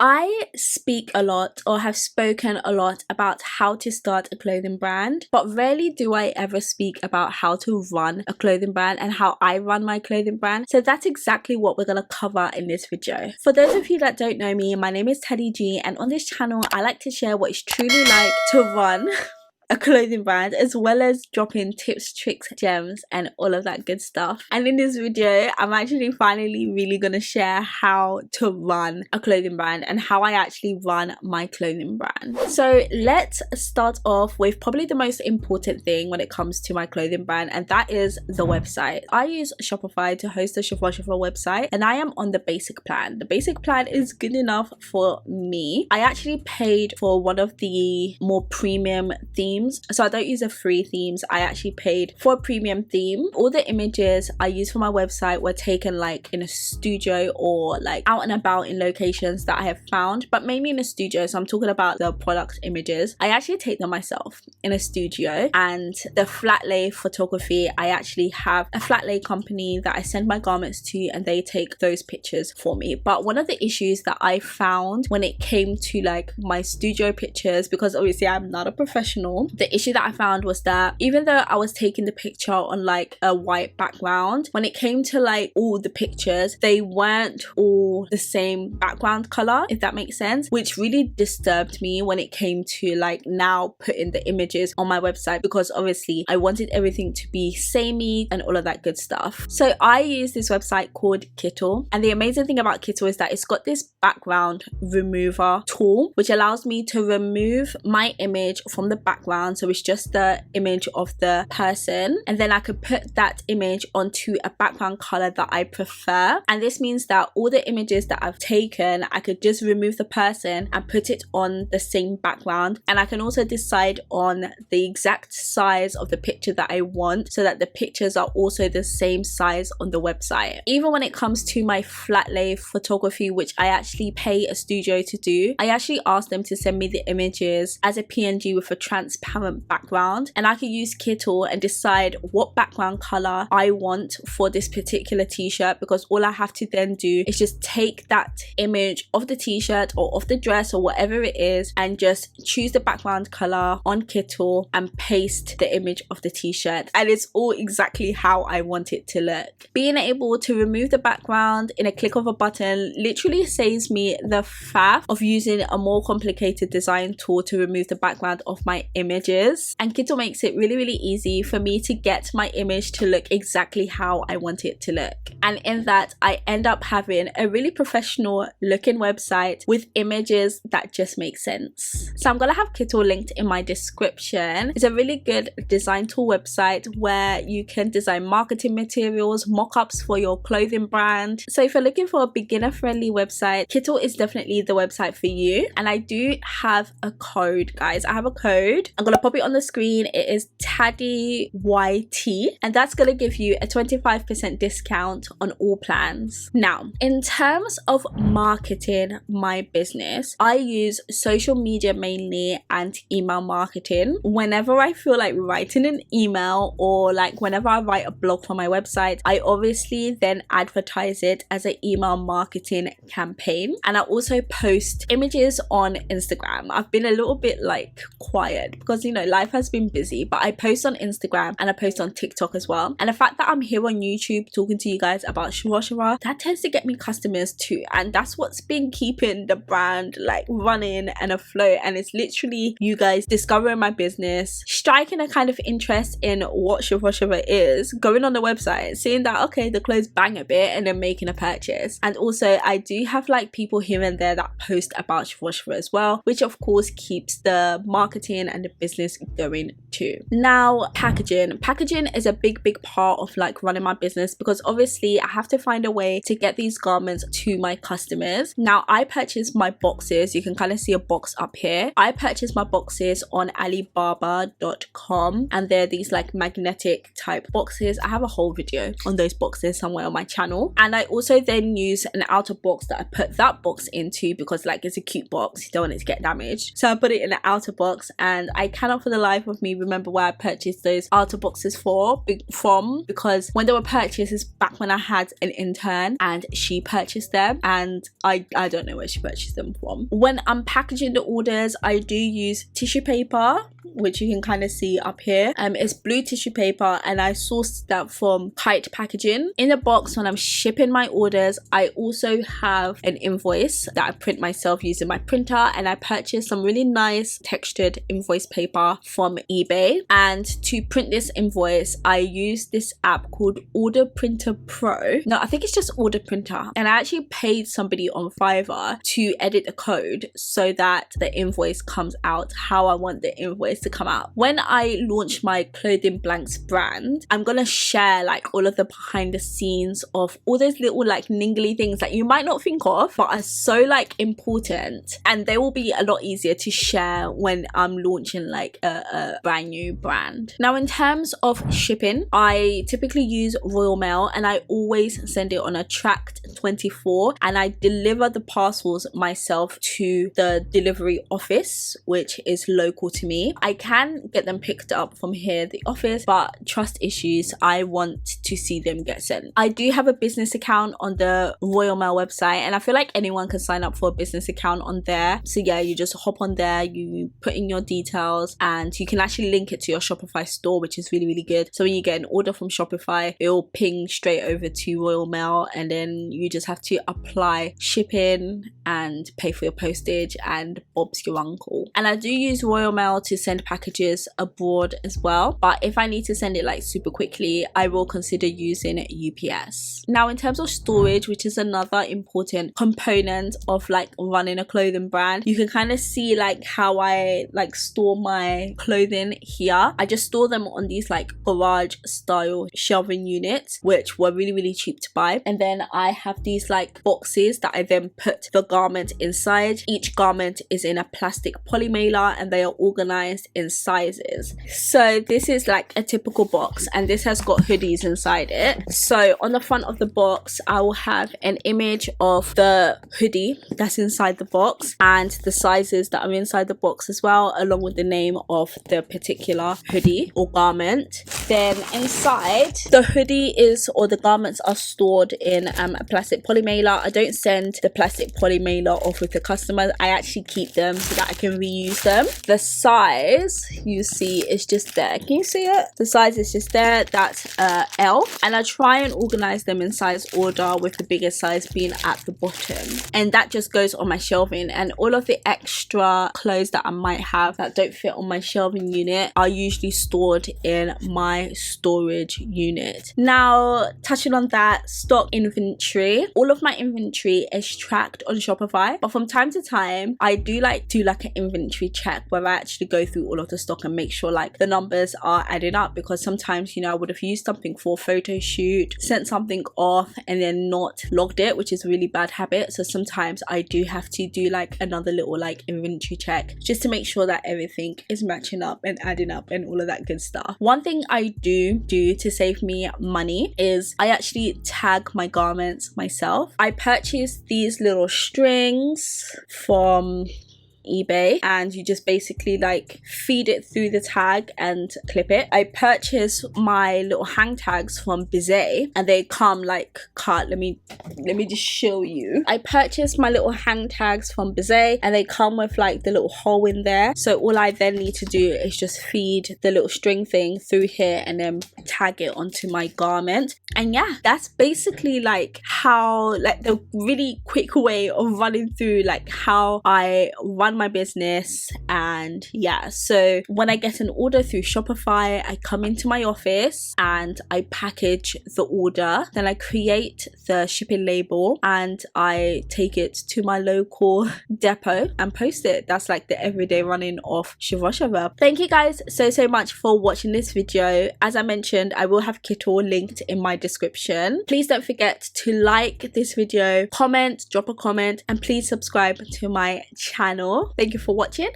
I speak a lot or have spoken a lot about how to start a clothing brand, but rarely do I ever speak about how to run a clothing brand and how I run my clothing brand. So that's exactly what we're going to cover in this video. For those of you that don't know me, my name is Teddy G, and on this channel I like to share what it's truly like to run a clothing brand, as well as dropping tips, tricks, gems, and all of that good stuff. And in this video, I'm actually finally really gonna share how to run a clothing brand and how I actually run my clothing brand. So let's start off with probably the most important thing when it comes to my clothing brand, and that is the website. I use Shopify to host a Shopify website, and I am on the basic plan. The basic plan is good enough for me. I actually paid for one of the more premium themes, so I don't use a free themes. I actually paid for a premium theme. All the images I use for my website were taken like in a studio or like out and about in locations that I have found, but mainly in a studio. So I'm talking about the product images. I actually take them myself in a studio, and the flat lay photography, I actually have a flat lay company that I send my garments to, and they take those pictures for me. But one of the issues that I found when it came to like my studio pictures, because obviously I'm not a professional, the issue that I found was that even though I was taking the picture on like a white background, when it came to like all the pictures, they weren't all the same background color, if that makes sense, which really disturbed me when it came to like now putting the images on my website, because obviously I wanted everything to be samey and all of that good stuff. So I use this website called Kittle, and the amazing thing about Kittle is that it's got this background remover tool which allows me to remove my image from the background. So it's just the image of the person, and then I could put that image onto a background color that I prefer. And this means that all the images that I've taken, I could just remove the person and put it on the same background. And I can also decide on the exact size of the picture that I want, so that the pictures are also the same size on the website. Even when it comes to my flat lay photography, which I actually pay a studio to do, I actually ask them to send me the images as a PNG with a transparent background, and I can use Kittle and decide what background color I want for this particular t-shirt, because all I have to then do is just take that image of the t-shirt or of the dress or whatever it is and just choose the background color on Kittle and paste the image of the t-shirt, and it's all exactly how I want it to look. Being able to remove the background in a click of a button literally saves me the faff of using a more complicated design tool to remove the background of my images, and Kittle makes it really easy for me to get my image to look exactly how I want it to look. And in that, I end up having a really professional looking website with images that just make sense. So I'm gonna have Kittle linked in my description. It's a really good design tool website where you can design marketing materials, mock-ups for your clothing brand. So if you're looking for a beginner friendly website, Kittle is definitely the website for you. And I do have a code, guys. I have a code. I'm gonna pop it on the screen. It is TADDYT, and that's gonna give you a 25% discount on all plans. Now, in terms of marketing my business, I use social media mainly and email marketing. Whenever I feel like writing an email, or like whenever I write a blog for my website, I obviously then advertise it as an email marketing campaign. And I also post images on Instagram. I've been a little bit like quiet because, you know, life has been busy, but I post on Instagram and I post on TikTok as well. And the fact that I'm here on YouTube talking to you guys about Shopify, that tends to get me customers too, and that's what's been keeping the brand like running and afloat. And it's literally you guys discovering my business, striking a kind of interest in what Shopify is, going on the website, seeing that okay, the clothes bang a bit, and then making a purchase. And also I do have like people here and there that post about Shopify as well, which of course keeps the marketing and the business going too. Now, packaging is a big part of like running my business, because obviously I have to find a way to get these garments to my customers. Now, I purchase my boxes. You can kind of see a box up here. I purchase my boxes on alibaba.com, and they're these like magnetic type boxes. I have a whole video on those boxes somewhere on my channel. And I also then use an outer box that I put that box into, because like it's a cute box, you don't want it to get damaged. So I put it in the outer box and I I cannot for the life of me remember where I purchased those outer boxes from, because when they were purchased is back when I had an intern and she purchased them, and I don't know where she purchased them from. When I'm packaging the orders, I do use tissue paper, which you can kind of see up here. It's blue tissue paper, and I sourced that from Kite Packaging. In the box when I'm shipping my orders, I also have an invoice that I print myself using my printer, and I purchased some really nice textured invoice paper from eBay. And to print this invoice, I use this app called Order Printer Pro. No, I think it's just Order Printer, and I actually paid somebody on Fiverr to edit a code so that the invoice comes out how I want the invoice to come out. When I launch my Clothing Blanks brand, I'm gonna share like all of the behind the scenes of all those little like niggly things that you might not think of but are so like important, and they will be a lot easier to share when I'm launching like a brand new brand. Now, in terms of shipping, I typically use Royal Mail, and I always send it on a tracked 24, and I deliver the parcels myself to the delivery office, which is local to me. I can get them picked up from here, the office, but trust issues, I want to see them get sent. I do have a business account on the Royal Mail website, and I feel like anyone can sign up for a business account on there. So yeah, you just hop on there, you put in your details, and you can actually link it to your Shopify store, which is really, really good. So when you get an order from Shopify, it will ping straight over to Royal Mail, and then you just have to apply shipping and pay for your postage, and Bob's your uncle. And I do use Royal Mail to send packages abroad as well, but if I need to send it like super quickly, I will consider using UPS. Now, in terms of storage, which is another important component of like running a clothing brand, you can kind of see like how I like store my clothing here. I just store them on these like garage style shelving units, which were really, really cheap to buy. And then I have these like boxes that I then put the garment inside. Each garment is in a plastic poly mailer, and they are organized in sizes. So this is like a typical box, and this has got hoodies inside it. So on the front of the box, I will have an image of the hoodie that's inside the box and the sizes that are inside the box as well, along with the name of the particular hoodie or garment. Then inside, the hoodie is, or the garments are stored in a plastic poly mailer. I don't send the plastic poly mailer off with the customer. I actually keep them so that I can reuse them. The size you see is just there. Can you see it? The size is just there. That's L, and I try and organize them in size order, with the biggest size being at the bottom, and that just goes on my shelving. And all of the extra clothes that I might have that don't fit on my shelving unit are usually stored in my storage unit. Now, touching on that, stock inventory, all of my inventory is tracked on Shopify, but from time to time I do like an inventory check where I actually go through all of the stock and make sure like the numbers are adding up, because sometimes, you know, I would have used something for a photo shoot, sent something off, and then not logged it, which is a really bad habit. So sometimes I do have to do like another little like inventory check just to make sure that everything is matching up and adding up and all of that good stuff. One thing I do to save me money is I actually tag my garments myself. I purchased these little strings from eBay, and you just basically like feed it through the tag and clip it. I purchased my little hang tags from Bizet, and they come like cut. Let me just show you. I purchased my little hang tags from Bizet, and they come with like the little hole in there. So all I then need to do is just feed the little string thing through here and then tag it onto my garment. And yeah, that's basically like how, like the really quick way of running through like how I run my business. And yeah, so when I get an order through Shopify, I come into my office and I package the order, then I create the shipping label and I take it to my local depot and post it. That's like the everyday running of Shiva. Thank you guys so much for watching this video. As I mentioned, I will have Kittle linked in my description. Please don't forget to like this video, comment, drop a comment, and please subscribe to my channel. Thank you for watching.